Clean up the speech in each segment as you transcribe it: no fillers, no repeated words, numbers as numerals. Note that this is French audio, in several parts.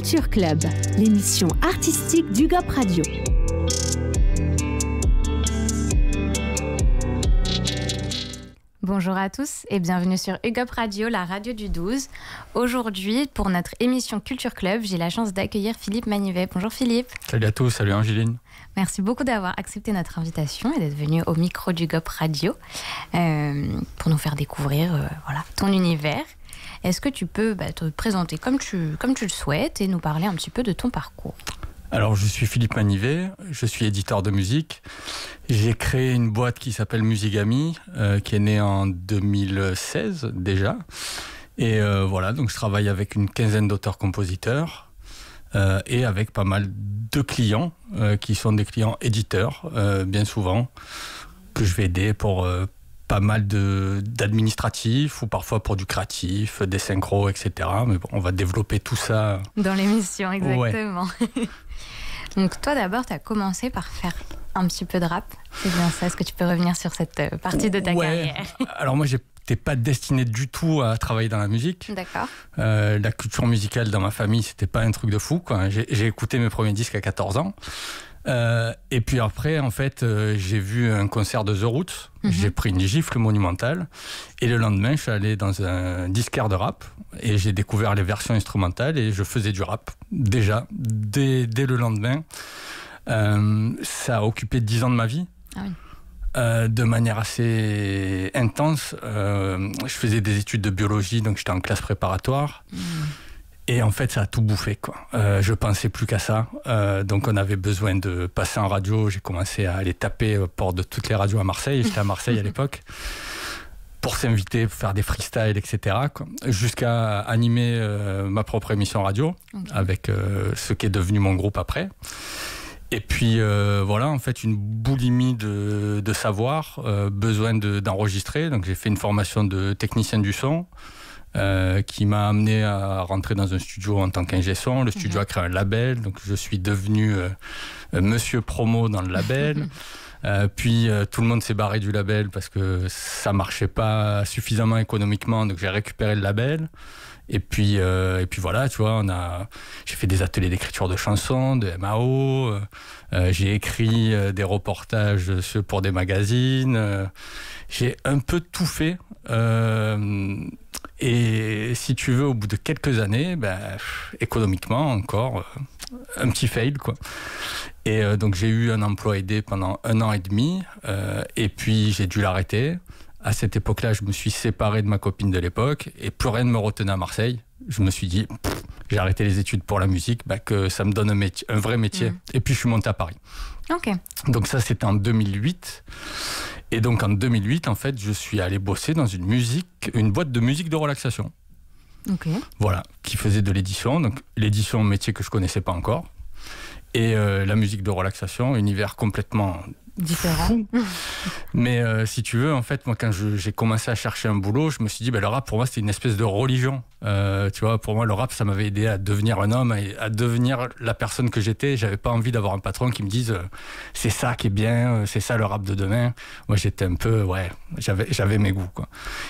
Culture Club, l'émission artistique d'UGOP Radio. Bonjour à tous et bienvenue sur UGOP Radio, la radio du 12. Aujourd'hui, pour notre émission Culture Club, j'ai la chance d'accueillir Philippe Manivet. Bonjour Philippe. Salut à tous, salut Angeline. Merci beaucoup d'avoir accepté notre invitation et d'être venu au micro d'UGOP Radio pour nous faire découvrir ton univers. Est-ce que tu peux te présenter comme tu le souhaites et nous parler un petit peu de ton parcours ? Alors, je suis Philippe Manivet, je suis éditeur de musique. J'ai créé une boîte qui s'appelle Musigami, qui est née en 2016 déjà. Et donc je travaille avec une quinzaine d'auteurs-compositeurs et avec pas mal de clients qui sont des clients éditeurs, bien souvent, que je vais aider pour pas mal d'administratifs ou parfois pour du créatif, des synchros, etc. Mais bon, on va développer tout ça. Dans l'émission, exactement. Ouais. Donc toi d'abord, tu as commencé par faire un petit peu de rap. C'est bien ça, est-ce que tu peux revenir sur cette partie de ta carrière ? Alors moi, j'étais pas destiné du tout à travailler dans la musique. D'accord. La culture musicale dans ma famille, c'était pas un truc de fou, quoi. J'ai écouté mes premiers disques à 14 ans. Et puis après, en fait, j'ai vu un concert de The Roots. J'ai pris une gifle monumentale. Et le lendemain, je suis allé dans un disquaire de rap. Et j'ai découvert les versions instrumentales. Et je faisais du rap, déjà, dès le lendemain. Ça a occupé 10 ans de ma vie. Ah oui. De manière assez intense. Je faisais des études de biologie, donc j'étais en classe préparatoire. Et en fait, ça a tout bouffé, quoi. Je pensais plus qu'à ça. Donc, on avait besoin de passer en radio. J'ai commencé à aller taper aux portes de toutes les radios à Marseille. J'étais à Marseille à l'époque. Pour s'inviter, pour faire des freestyles, etc., quoi. Jusqu'à animer ma propre émission radio, avec ce qui est devenu mon groupe après. Et puis, en fait, une boulimie de savoir, besoin d'enregistrer. Donc, j'ai fait une formation de technicien du son. Qui m'a amené à rentrer dans un studio en tant qu'ingé son. Le studio a créé un label, donc je suis devenu monsieur promo dans le label. Puis tout le monde s'est barré du label parce que ça marchait pas suffisamment économiquement, donc j'ai récupéré le label. Et puis voilà, tu vois, j'ai fait des ateliers d'écriture de chansons, de MAO, j'ai écrit des reportages pour des magazines, j'ai un peu tout fait. Et si tu veux, au bout de quelques années, économiquement encore, un petit fail, quoi. Et donc j'ai eu un emploi aidé pendant 1 an et demi, et puis j'ai dû l'arrêter. À cette époque-là, je me suis séparé de ma copine de l'époque, et plus rien ne me retenait à Marseille. Je me suis dit, j'ai arrêté les études pour la musique, que ça me donne un vrai métier. Et puis je suis monté à Paris. Okay. Donc ça, c'était en 2008. Et donc en 2008, en fait, je suis allé bosser dans une boîte de musique de relaxation. Okay. Voilà, qui faisait de l'édition. Donc l'édition, métier que je connaissais pas encore. Et la musique de relaxation, univers complètement différent. Fou. Mais si tu veux, en fait, moi, quand j'ai commencé à chercher un boulot, je me suis dit, le rap, pour moi, c'était une espèce de religion. Tu vois, pour moi, le rap, ça m'avait aidé à devenir un homme, à devenir la personne que j'étais. J'avais pas envie d'avoir un patron qui me dise, c'est ça qui est bien, c'est ça le rap de demain. Moi, j'étais un peu, j'avais mes goûts, quoi.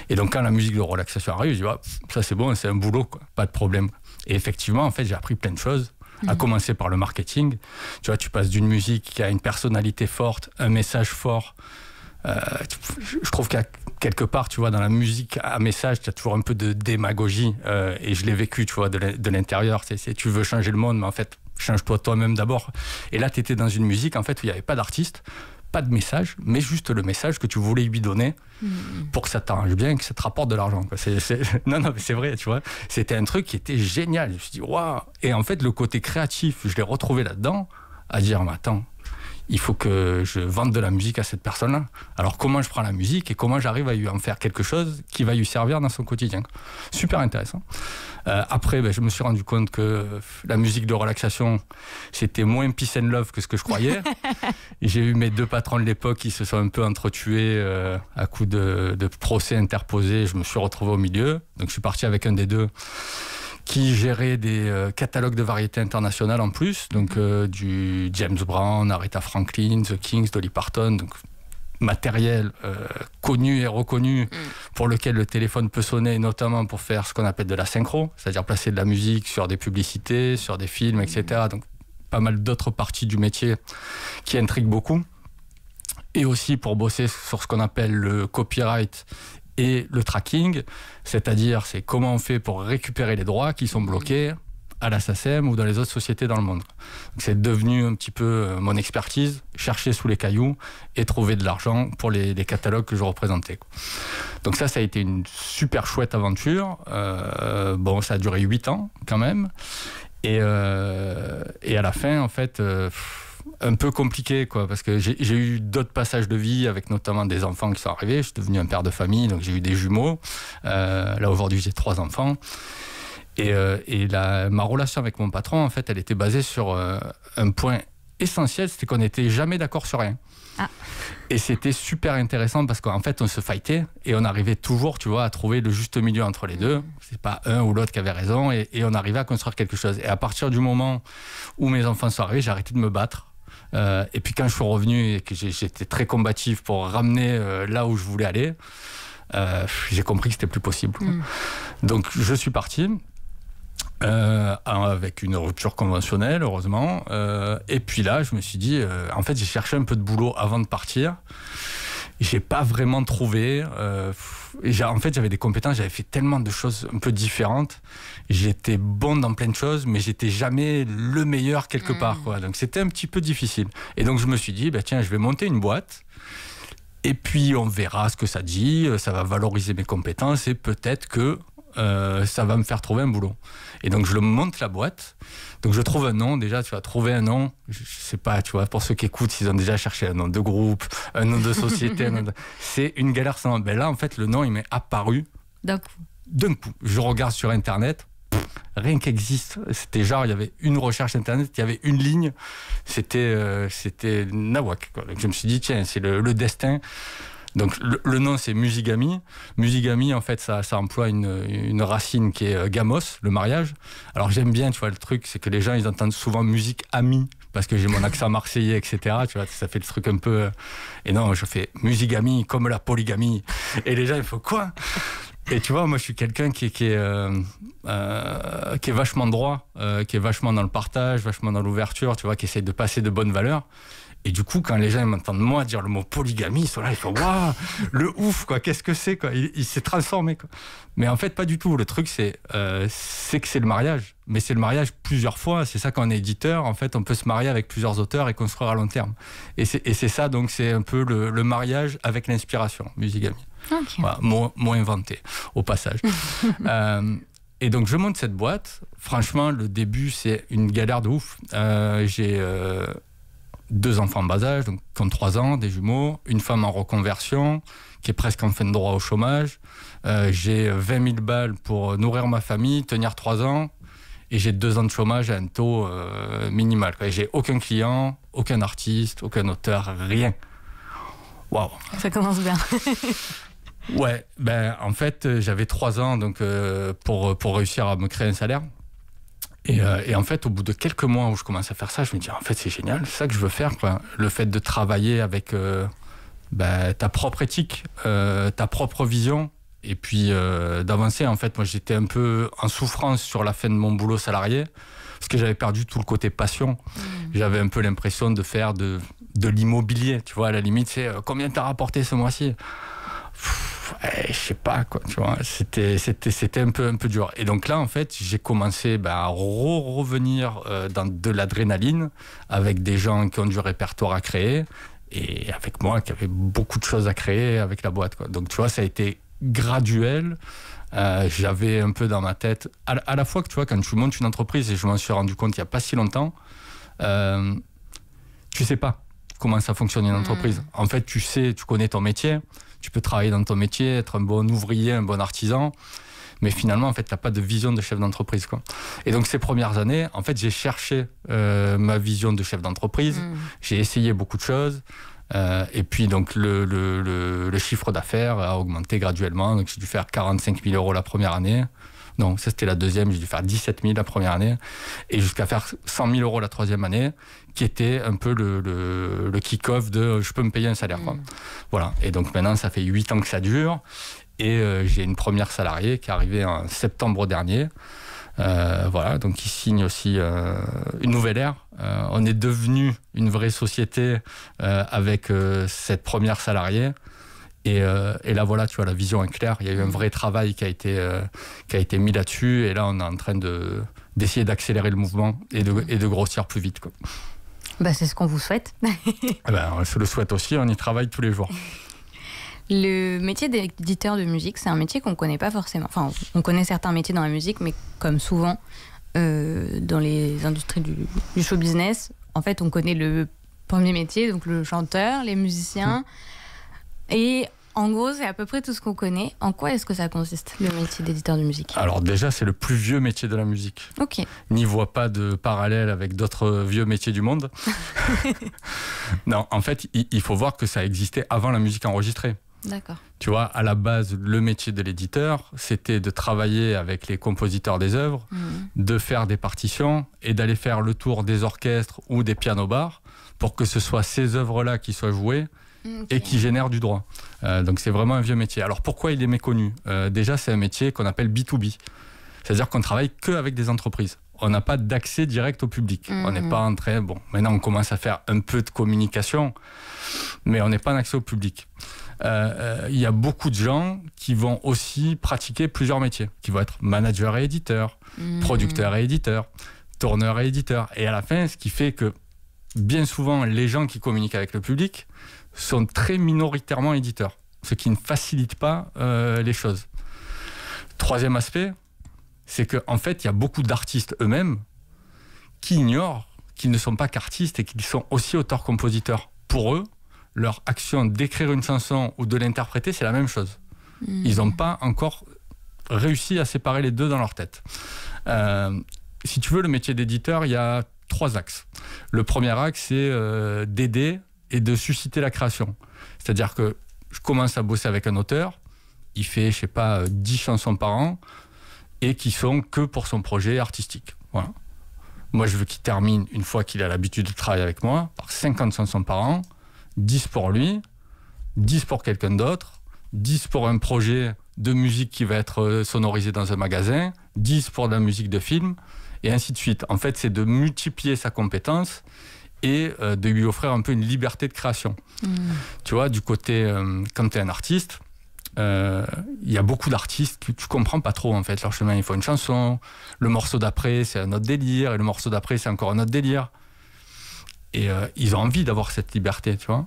Et donc, quand la musique de relaxation arrive, je dis, ça, c'est bon, c'est un boulot, quoi. Pas de problème. Et effectivement, en fait, j'ai appris plein de choses. À commencer par le marketing. Tu vois, tu passes d'une musique qui a une personnalité forte, un message fort. Je trouve qu'à quelque part, tu vois, dans la musique à message, tu as toujours un peu de démagogie. Et je l'ai vécu, tu vois, de l'intérieur. Tu veux changer le monde, mais en fait, change-toi toi-même d'abord. Et là, tu étais dans une musique, en fait, où il n'y avait pas d'artiste, pas de message, mais juste le message que tu voulais lui donner pour que ça t'arrange bien, que ça te rapporte de l'argent, quoi. Non, mais c'est vrai, tu vois. C'était un truc qui était génial. Je me suis dit, waouh. Et en fait, le côté créatif, je l'ai retrouvé là-dedans, à dire, mais attends, il faut que je vende de la musique à cette personne-là. Alors, comment je prends la musique et comment j'arrive à lui en faire quelque chose qui va lui servir dans son quotidien. Super intéressant. Après, je me suis rendu compte que la musique de relaxation, c'était moins peace and love que ce que je croyais. Et j'ai eu mes 2 patrons de l'époque qui se sont un peu entretués à coup de procès interposés. Je me suis retrouvé au milieu. Donc, je suis parti avec un des 2 qui gérait des catalogues de variétés internationales en plus. Donc, du James Brown, Aretha Franklin, The Kings, Dolly Parton. Donc, matériel connu et reconnu pour lequel le téléphone peut sonner, notamment pour faire ce qu'on appelle de la synchro, c'est-à-dire placer de la musique sur des publicités, sur des films, etc. Donc pas mal d'autres parties du métier qui intriguent beaucoup. Et aussi pour bosser sur ce qu'on appelle le copyright et le tracking, c'est-à-dire c'est comment on fait pour récupérer les droits qui sont bloqués à la SACEM ou dans les autres sociétés dans le monde. Donc c'est devenu un petit peu mon expertise, chercher sous les cailloux et trouver de l'argent pour les catalogues que je représentais. Donc ça a été une super chouette aventure. Bon, ça a duré 8 ans quand même. Et à la fin, en fait, un peu compliqué, quoi, parce que j'ai eu d'autres passages de vie avec notamment des enfants qui sont arrivés. Je suis devenu un père de famille, donc j'ai eu des jumeaux. Là, aujourd'hui, j'ai 3 enfants. Et ma relation avec mon patron, en fait, elle était basée sur un point essentiel, c'était qu'on n'était jamais d'accord sur rien. Ah. Et c'était super intéressant parce qu'en fait, on se fightait et on arrivait toujours, tu vois, à trouver le juste milieu entre les deux. C'est pas un ou l'autre qui avait raison et on arrivait à construire quelque chose. Et à partir du moment où mes enfants sont arrivés, j'ai arrêté de me battre. Et puis quand je suis revenu et que j'étais très combatif pour ramener là où je voulais aller, j'ai compris que c'était plus possible. Donc je suis parti. Avec une rupture conventionnelle, heureusement. Et puis là, je me suis dit, en fait, j'ai cherché un peu de boulot avant de partir. J'ai pas vraiment trouvé. En fait, j'avais des compétences, j'avais fait tellement de choses un peu différentes. J'étais bon dans plein de choses, mais j'étais jamais le meilleur quelque part, quoi. Donc c'était un petit peu difficile. Et donc je me suis dit, tiens, je vais monter une boîte. Et puis on verra ce que ça dit. Ça va valoriser mes compétences et peut-être que ça va me faire trouver un boulot. Et donc je monte la boîte, donc je trouve un nom. Déjà, tu vas trouver un nom, je sais pas, tu vois, pour ceux qui écoutent, s'ils ont déjà cherché un nom de groupe, un nom de société, c'est une galère sans nom. Ben là, en fait, le nom, il m'est apparu d'un coup. Je regarde sur internet, rien qu'existe. C'était genre, il y avait une recherche internet, il y avait une ligne, c'était nawak, quoi. Donc je me suis dit, tiens, c'est le destin. Donc le nom, c'est Musigami. Musigami, en fait, ça emploie une racine qui est gamos, le mariage. Alors j'aime bien, tu vois, le truc, c'est que les gens, ils entendent souvent musique ami, parce que j'ai mon accent marseillais, etc. Tu vois, ça fait le truc un peu... Et non, je fais Musigami comme la polygamie. Et les gens, il faut quoi ? Et tu vois, moi, je suis quelqu'un qui est vachement droit, qui est vachement dans le partage, vachement dans l'ouverture, tu vois, qui essaye de passer de bonnes valeurs. Et du coup, quand les gens m'entendent moi dire le mot polygamie, ils sont là, ils font waouh, le ouf, quoi, qu'est-ce que c'est, quoi. Il s'est transformé, quoi. Mais en fait, pas du tout. Le truc, c'est que c'est le mariage. Mais c'est le mariage plusieurs fois. C'est ça, quand on est éditeur, en fait, on peut se marier avec plusieurs auteurs et construire à long terme. Et c'est ça, donc, c'est un peu le mariage avec l'inspiration, Musigami. Okay. Voilà, mot inventé, au passage. Et donc, je monte cette boîte. Franchement, le début, c'est une galère de ouf. J'ai 2 enfants en bas âge, donc qui ont 3 ans, des jumeaux, une femme en reconversion, qui est presque en fin de droit au chômage. J'ai 20 000 balles pour nourrir ma famille, tenir 3 ans, et j'ai 2 ans de chômage à un taux minimal, quoi. Et j'ai aucun client, aucun artiste, aucun auteur, rien. Waouh. Ça commence bien. Ouais, en fait, j'avais 3 ans donc, pour réussir à me créer un salaire. Et en fait, au bout de quelques mois où je commence à faire ça, je me dis, en fait, c'est génial, c'est ça que je veux faire, quoi. Le fait de travailler avec ta propre éthique, ta propre vision, et puis d'avancer. En fait, moi, j'étais un peu en souffrance sur la fin de mon boulot salarié, parce que j'avais perdu tout le côté passion. J'avais un peu l'impression de faire de l'immobilier, tu vois, à la limite, c'est combien t'as rapporté ce mois-ci ? Je sais pas, quoi, tu vois, c'était un peu dur. Et donc là, en fait, j'ai commencé à revenir dans de l'adrénaline avec des gens qui ont du répertoire à créer et avec moi qui avait beaucoup de choses à créer avec la boîte, quoi. Donc tu vois, ça a été graduel. J'avais un peu dans ma tête, à la fois que tu vois, quand tu montes une entreprise, et je m'en suis rendu compte il n'y a pas si longtemps, tu sais pas comment ça fonctionne une entreprise. En fait, tu connais ton métier. Tu peux travailler dans ton métier, être un bon ouvrier, un bon artisan, mais finalement, en fait, tu n'as pas de vision de chef d'entreprise, quoi. Et donc, ces premières années, en fait, j'ai cherché ma vision de chef d'entreprise. J'ai essayé beaucoup de choses. Et puis, donc, le chiffre d'affaires a augmenté graduellement. Donc, j'ai dû faire 45 000 € la première année. Non, ça c'était la deuxième, j'ai dû faire 17 000 la première année, et jusqu'à faire 100 000 euros la troisième année, qui était un peu le kick-off de je peux me payer un salaire. Quoi. Voilà. Et donc maintenant, ça fait 8 ans que ça dure, et j'ai une première salariée qui est arrivée en septembre dernier. Voilà, donc il signe aussi une nouvelle ère. On est devenu une vraie société avec cette première salariée. Et là, voilà, tu vois, la vision est claire. Il y a eu un vrai travail qui a été mis là-dessus. Et là, on est en train d'essayer d'accélérer le mouvement et de grossir plus vite, quoi. Bah, c'est ce qu'on vous souhaite. On se le souhaite aussi, on y travaille tous les jours. Le métier d'éditeur de musique, c'est un métier qu'on ne connaît pas forcément. Enfin, on connaît certains métiers dans la musique, mais comme souvent dans les industries du show business, en fait, on connaît le premier métier, donc le chanteur, les musiciens. Et en gros, c'est à peu près tout ce qu'on connaît. En quoi est-ce que ça consiste, le métier d'éditeur de musique ? Alors déjà, c'est le plus vieux métier de la musique. Ok. N'y vois pas de parallèle avec d'autres vieux métiers du monde. Non, en fait, il faut voir que ça existait avant la musique enregistrée. D'accord. Tu vois, à la base, le métier de l'éditeur, c'était de travailler avec les compositeurs des œuvres, de faire des partitions et d'aller faire le tour des orchestres ou des pianos-bars pour que ce soit ces œuvres-là qui soient jouées et qui génèrent du droit. Donc c'est vraiment un vieux métier. Alors pourquoi il est méconnu ? Déjà, c'est un métier qu'on appelle B2B. C'est-à-dire qu'on travaille qu'avec des entreprises. On n'a pas d'accès direct au public. On n'est pas en train... Bon, maintenant, on commence à faire un peu de communication, mais on n'est pas en accès au public. Il y a beaucoup de gens qui vont aussi pratiquer plusieurs métiers, qui vont être manager et éditeur, producteur et éditeur, tourneur et éditeur. Et à la fin, ce qui fait que bien souvent, les gens qui communiquent avec le public sont très minoritairement éditeurs, ce qui ne facilite pas les choses. Troisième aspect, c'est qu'en fait, il y a beaucoup d'artistes eux-mêmes qui ignorent qu'ils ne sont pas qu'artistes et qu'ils sont aussi auteurs-compositeurs. Pour eux, leur action d'écrire une chanson ou de l'interpréter, c'est la même chose. Ils n'ont pas encore réussi à séparer les deux dans leur tête. Si tu veux, le métier d'éditeur, il y a 3 axes. Le premier axe, c'est d'aider et de susciter la création. C'est-à-dire que je commence à bosser avec un auteur, il fait, je sais pas, 10 chansons par an, et qui sont que pour son projet artistique. Voilà. Moi, je veux qu'il termine, une fois qu'il a l'habitude de travailler avec moi, par 50 chansons par an, 10 pour lui, 10 pour quelqu'un d'autre, 10 pour un projet de musique qui va être sonorisé dans un magasin, 10 pour de la musique de film, et ainsi de suite. En fait, c'est de multiplier sa compétence et de lui offrir un peu une liberté de création. Tu vois, du côté, quand tu es un artiste, il y a beaucoup d'artistes que tu comprends pas trop en fait leur chemin. Il faut une chanson, le morceau d'après c'est un autre délire, et le morceau d'après c'est encore un autre délire. Et ils ont envie d'avoir cette liberté, tu vois.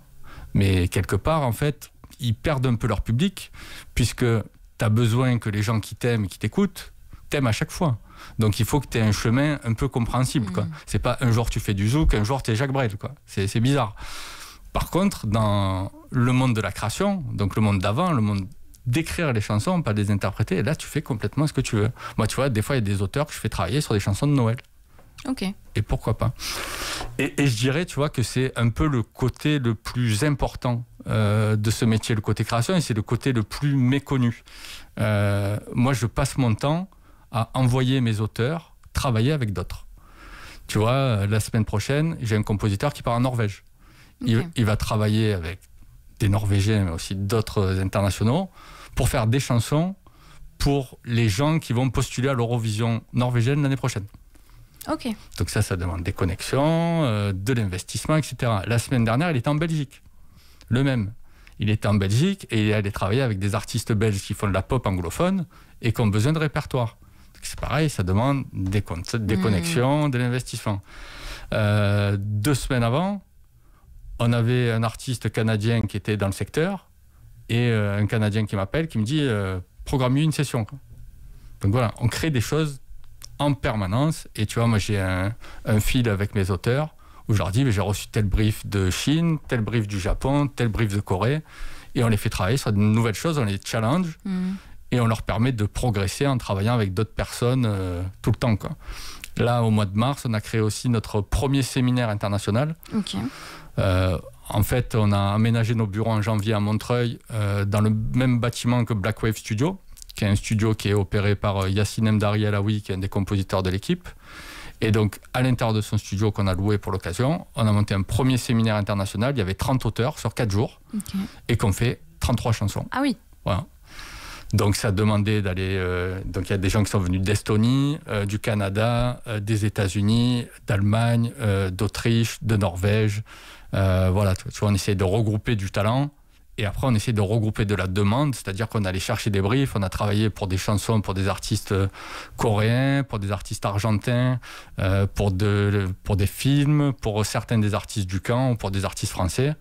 Mais quelque part, en fait, ils perdent un peu leur public, puisque tu as besoin que les gens qui t'aiment et qui t'écoutent, t'aiment à chaque fois. Donc il faut que tu aies un chemin un peu compréhensible, quoi. C'est pas un jour tu fais du zouk, un jour tu es Jacques Brel, quoi. C'est bizarre. Par contre, dans le monde de la création, donc le monde d'avant, le monde d'écrire les chansons, pas de les interpréter, là tu fais complètement ce que tu veux. Moi, tu vois, des fois il y a des auteurs que je fais travailler sur des chansons de Noël. Ok. Et pourquoi pas. Et je dirais, tu vois, que c'est un peu le côté le plus important de ce métier, le côté création, et c'est le côté le plus méconnu. Moi, je passe mon temps à envoyer mes auteurs travailler avec d'autres. Tu vois, la semaine prochaine, j'ai un compositeur qui part en Norvège. Okay. Il va travailler avec des Norvégiens, mais aussi d'autres internationaux, pour faire des chansons pour les gens qui vont postuler à l'Eurovision norvégienne l'année prochaine. Ok. Donc ça demande des connexions, de l'investissement, etc. La semaine dernière, il était en Belgique. Le même. Il était en Belgique et il est allé travailler avec des artistes belges qui font de la pop anglophone et qui ont besoin de répertoire. Donc c'est pareil, ça demande des connexions, de l'investissement. 2 semaines avant, on avait un artiste canadien qui était dans le secteur et un Canadien qui m'appelle, qui me dit programme-lui une session. Donc voilà, on crée des choses en permanence. Et tu vois, moi j'ai un fil avec mes auteurs où je leur dis j'ai reçu tel brief de Chine, tel brief du Japon, tel brief de Corée, et on les fait travailler sur de nouvelles choses, on les challenge et on leur permet de progresser en travaillant avec d'autres personnes tout le temps, quoi. Là, au mois de mars, on a créé aussi notre premier séminaire international. Ok. En fait, on a aménagé nos bureaux en janvier à Montreuil, dans le même bâtiment que Black Wave Studio, qui est un studio qui est opéré par Yassine Mdari Alaoui, qui est un des compositeurs de l'équipe. Et donc, à l'intérieur de son studio qu'on a loué pour l'occasion, on a monté un premier séminaire international. Il y avait 30 auteurs sur 4 jours et qu'on fait 33 chansons. Ah oui. Voilà. Donc, ça demandait d'aller... donc, il y a des gens qui sont venus d'Estonie, du Canada, des États-Unis, d'Allemagne, d'Autriche, de Norvège. Voilà, tu vois, on essaie de regrouper du talent. Et après, on essaie de regrouper de la demande, c'est-à-dire qu'on allait chercher des briefs, on a travaillé pour des chansons, pour des artistes coréens, pour des artistes argentins, pour des films, pour certains des artistes du camp, pour des artistes français.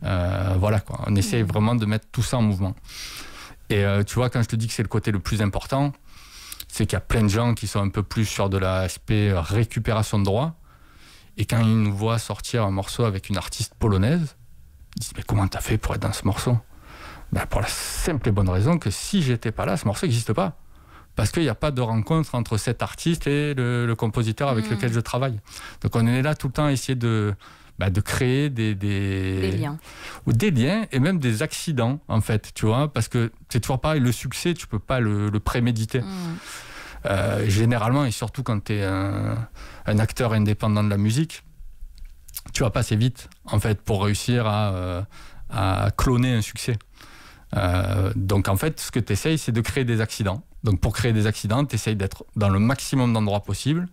Voilà, quoi. On essaie vraiment de mettre tout ça en mouvement. Et tu vois, quand je te dis que c'est le côté le plus important, c'est qu'il y a plein de gens qui sont un peu plus sur de l'aspect récupération de droits. Et quand ils nous voient sortir un morceau avec une artiste polonaise, ils disent, mais comment t'as fait pour être dans ce morceau? Pour la simple et bonne raison que si j'étais pas là, ce morceau n'existe pas. Parce qu'il n'y a pas de rencontre entre cet artiste et le compositeur avec lequel je travaille. Donc on est là tout le temps à essayer de créer des liens. Ou des liens et même des accidents, en fait, tu vois, parce que c'est toujours pareil, le succès, tu peux pas le préméditer. Généralement, et surtout quand tu es un acteur indépendant de la musique, tu vas passer vite, en fait, pour réussir à cloner un succès. Donc, en fait, ce que tu essayes, c'est de créer des accidents. Donc, pour créer des accidents, tu essayes d'être dans le maximum d'endroits possibles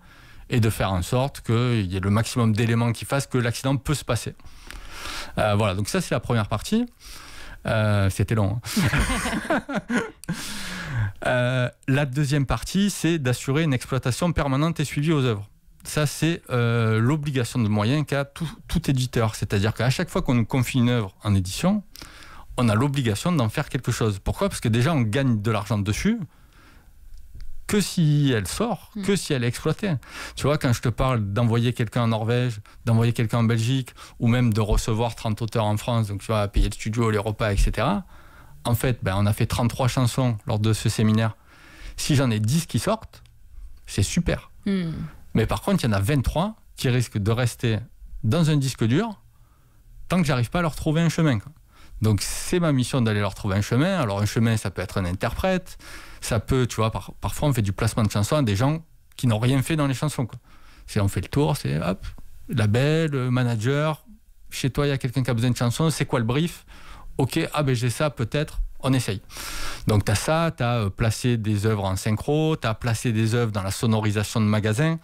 et de faire en sorte qu'il y ait le maximum d'éléments qui fassent que l'accident peut se passer. Voilà, donc ça, c'est la première partie. C'était long. La deuxième partie, c'est d'assurer une exploitation permanente et suivie aux œuvres. Ça, c'est l'obligation de moyens qu'a tout éditeur. C'est-à-dire qu'à chaque fois qu'on nous confie une œuvre en édition, on a l'obligation d'en faire quelque chose. Pourquoi ? Parce que déjà, on gagne de l'argent dessus que si elle sort, que si elle est exploitée. Tu vois, quand je te parle d'envoyer quelqu'un en Norvège, d'envoyer quelqu'un en Belgique, ou même de recevoir 30 auteurs en France, donc tu vois, payer le studio, les repas, etc. En fait, on a fait 33 chansons lors de ce séminaire. Si j'en ai 10 qui sortent, c'est super. Mais par contre, il y en a 23 qui risquent de rester dans un disque dur tant que j'arrive pas à leur trouver un chemin, quoi. Donc, c'est ma mission d'aller leur trouver un chemin. Alors, un chemin, ça peut être un interprète. Ça peut, tu vois, parfois, on fait du placement de chansons à des gens qui n'ont rien fait dans les chansons, quoi. On fait le tour, c'est hop, label, manager. Chez toi, il y a quelqu'un qui a besoin de chansons. C'est quoi le brief ? Ok, j'ai ça, peut-être. On essaye. Donc, tu as ça, tu as placé des œuvres en synchro, tu as placé des œuvres dans la sonorisation de magasins.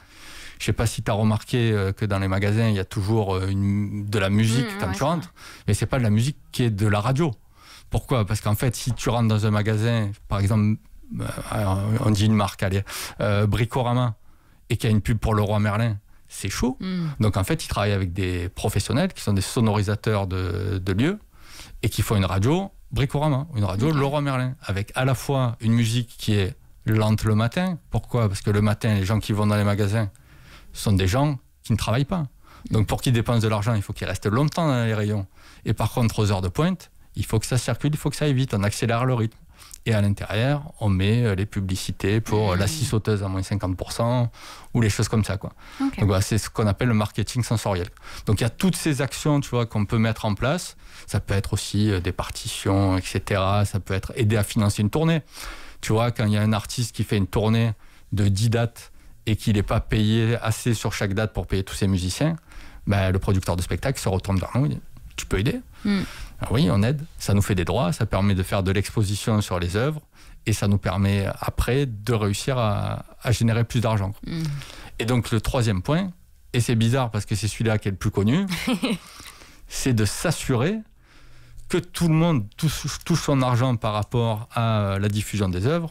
Je ne sais pas si tu as remarqué que dans les magasins, il y a toujours de la musique quand tu rentres, mais ce n'est pas de la musique qui est de la radio. Pourquoi ? Parce qu'en fait, si tu rentres dans un magasin, par exemple, on dit une marque, allez, Bricorama, et qu'il y a une pub pour Leroy Merlin, c'est chaud. Donc, en fait, ils travaillent avec des professionnels qui sont des sonorisateurs de lieux et qui font une radio Bricorama, une radio Leroy Merlin, avec à la fois une musique qui est lente le matin. Pourquoi ? Parce que le matin, les gens qui vont dans les magasins sont des gens qui ne travaillent pas. Donc pour qu'ils dépensent de l'argent, il faut qu'ils restent longtemps dans les rayons. Et par contre, aux heures de pointe, il faut que ça circule, il faut que ça aille vite, on accélère le rythme. Et à l'intérieur, on met les publicités pour la scie sauteuse à moins 50% ou les choses comme ça, quoi. Donc voilà, c'est ce qu'on appelle le marketing sensoriel. Donc il y a toutes ces actions, tu vois, qu'on peut mettre en place. Ça peut être aussi des partitions, etc. Ça peut être aider à financer une tournée. Tu vois, quand il y a un artiste qui fait une tournée de 10 dates et qu'il n'est pas payé assez sur chaque date pour payer tous ses musiciens, le producteur de spectacle se retourne vers nous et dit « Tu peux aider ?» Oui, on aide. Ça nous fait des droits, ça permet de faire de l'exposition sur les œuvres et ça nous permet après de réussir à générer plus d'argent. Et donc le troisième point, et c'est bizarre parce que c'est celui-là qui est le plus connu, c'est de s'assurer que tout le monde touche son argent par rapport à la diffusion des œuvres,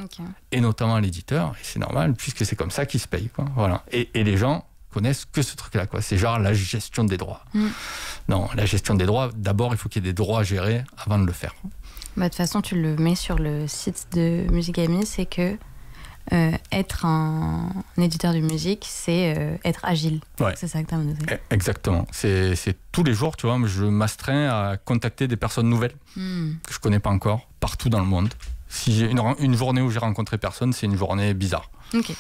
et notamment l'éditeur, et c'est normal, puisque c'est comme ça qu'ils se payent, quoi. Voilà. Et les gens connaissent que ce truc-là, quoi. C'est genre la gestion des droits. Non, la gestion des droits, d'abord, il faut qu'il y ait des droits gérés avant de le faire. De toute façon, tu le mets sur le site de Musicami, c'est que être un éditeur de musique, c'est être agile. Ouais. C'est ça que tu as noté. Exactement. C'est tous les jours, tu vois, je m'astreins à contacter des personnes nouvelles que je ne connais pas encore, partout dans le monde. Si j'ai une journée où j'ai rencontré personne, c'est une journée bizarre. Ok.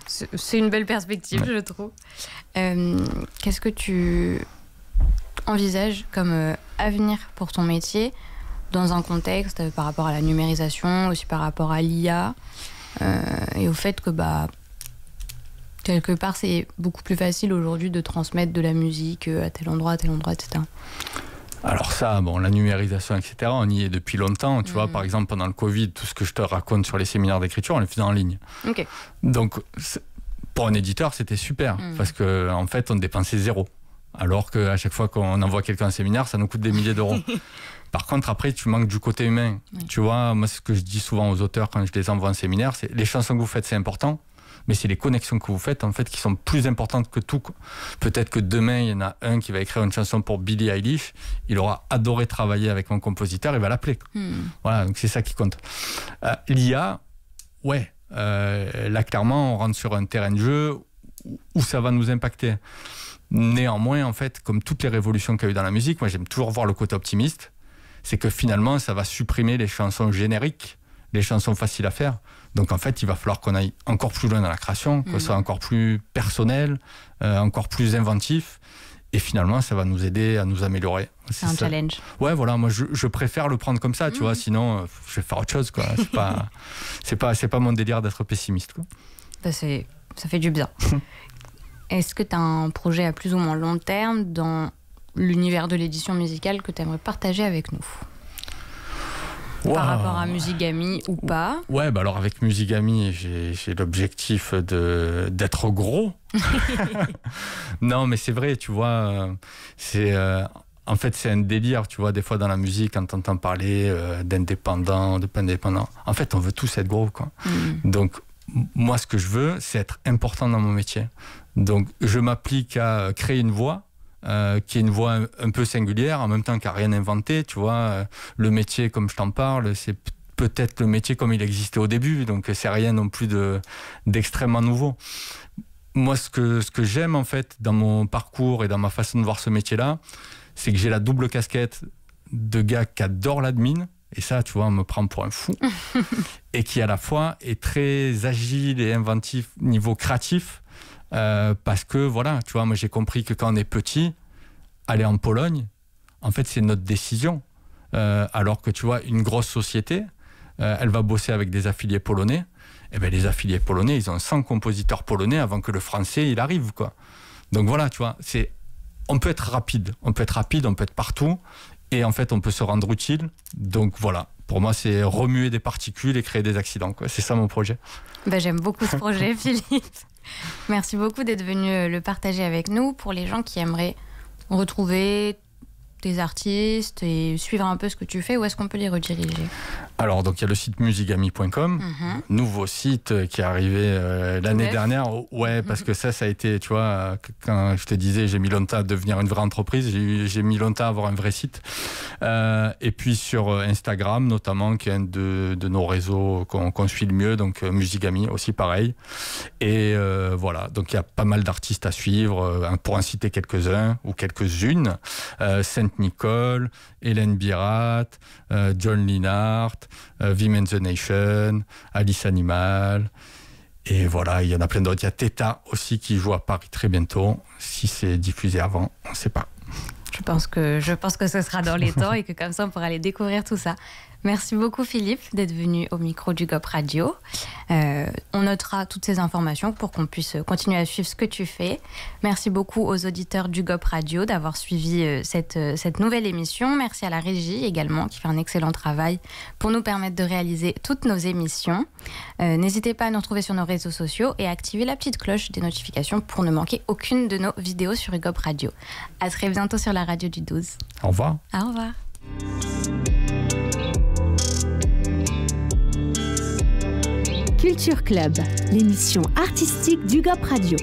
C'est une belle perspective, je trouve. Qu'est-ce que tu envisages comme avenir pour ton métier dans un contexte par rapport à la numérisation, aussi par rapport à l'IA, et au fait que quelque part c'est beaucoup plus facile aujourd'hui de transmettre de la musique à tel endroit, etc. Alors ça, la numérisation, etc., on y est depuis longtemps. Tu vois, par exemple, pendant le Covid, tout ce que je te raconte sur les séminaires d'écriture, on les faisait en ligne. Okay. Donc, pour un éditeur, c'était super, parce qu'en fait, on dépensait 0. Alors qu'à chaque fois qu'on envoie quelqu'un en séminaire, ça nous coûte des milliers d'euros. Par contre, après, tu manques du côté humain. Oui. Tu vois, moi, ce que je dis souvent aux auteurs quand je les envoie en séminaire, c'est les chansons que vous faites, c'est important. Mais c'est les connexions que vous faites, en fait, qui sont plus importantes que tout. Peut-être que demain, il y en a un qui va écrire une chanson pour Billie Eilish. Il aura adoré travailler avec mon compositeur, il va l'appeler. Voilà, donc c'est ça qui compte. L'IA, là, clairement, on rentre sur un terrain de jeu où ça va nous impacter. Néanmoins, en fait, comme toutes les révolutions qu'il y a eu dans la musique, moi, j'aime toujours voir le côté optimiste. C'est que finalement, ça va supprimer les chansons génériques, les chansons faciles à faire. Donc en fait, il va falloir qu'on aille encore plus loin dans la création, que ce soit encore plus personnel, encore plus inventif. Et finalement, ça va nous aider à nous améliorer. C'est un challenge. Ouais, voilà, moi je préfère le prendre comme ça, tu vois, sinon je vais faire autre chose, quoi. C'est pas mon délire d'être pessimiste, quoi. Ça fait du bien. Est-ce que tu as un projet à plus ou moins long terme dans l'univers de l'édition musicale que tu aimerais partager avec nous ? Par rapport à Musigami ou pas? Ouais, alors avec Musigami, j'ai l'objectif d'être gros. Non, mais c'est vrai, tu vois, en fait, c'est un délire, tu vois, des fois dans la musique, quand t'entends parler d'indépendants, de pas indépendants. En fait, on veut tous être gros, quoi. Donc, moi, ce que je veux, c'est être important dans mon métier. Donc, je m'applique à créer une voix, qui est une voix un peu singulière, en même temps qui n'a rien inventé, tu vois. Le métier, comme je t'en parle, c'est peut-être le métier comme il existait au début, donc c'est rien non plus d'extrêmement nouveau. Moi, ce que j'aime, en fait, dans mon parcours et dans ma façon de voir ce métier-là, c'est que j'ai la double casquette de gars qui adore l'admin, et ça, tu vois, on me prend pour un fou, et qui, à la fois, est très agile et inventif niveau créatif, parce que voilà, tu vois, moi j'ai compris que quand on est petit, aller en Pologne, en fait c'est notre décision, alors que tu vois, une grosse société, elle va bosser avec des affiliés polonais, et bien les affiliés polonais, ils ont 100 compositeurs polonais avant que le français il arrive, quoi. Donc voilà, tu vois, on peut être rapide, on peut être partout, et en fait on peut se rendre utile. Donc voilà, pour moi c'est remuer des particules et créer des accidents, quoi. C'est ça mon projet. J'aime beaucoup ce projet, Philippe. Merci beaucoup d'être venu le partager avec nous. Pour les gens qui aimeraient retrouver tes artistes et suivre un peu ce que tu fais, où est-ce qu'on peut les rediriger ? Alors, donc il y a le site musigami.com, nouveau site qui est arrivé l'année dernière. Ouais, parce que ça a été, tu vois, quand je te disais, j'ai mis longtemps à devenir une vraie entreprise, j'ai mis longtemps à avoir un vrai site. Et puis sur Instagram, notamment, qui est un de nos réseaux qu'on suit le mieux, donc Musigami aussi, pareil. Et voilà, donc il y a pas mal d'artistes à suivre, pour en citer quelques-uns ou quelques-unes. Sainte-Nicole, Hélène Birat, John Linhart, Vim and the Nation, Alice Animal, et voilà, il y en a plein d'autres. Il y a Theta aussi qui joue à Paris très bientôt. Si c'est diffusé avant, on ne sait pas. Je pense que ce sera dans les temps et que comme ça on pourra aller découvrir tout ça. Merci beaucoup Philippe d'être venu au micro du GOP Radio. On notera toutes ces informations pour qu'on puisse continuer à suivre ce que tu fais. Merci beaucoup aux auditeurs du GOP Radio d'avoir suivi cette nouvelle émission. Merci à la régie également qui fait un excellent travail pour nous permettre de réaliser toutes nos émissions. N'hésitez pas à nous retrouver sur nos réseaux sociaux et à activer la petite cloche des notifications pour ne manquer aucune de nos vidéos sur GOP Radio. À très bientôt sur la radio du 12. Au revoir. Au revoir. Culture Club, l'émission artistique du GOP Radio.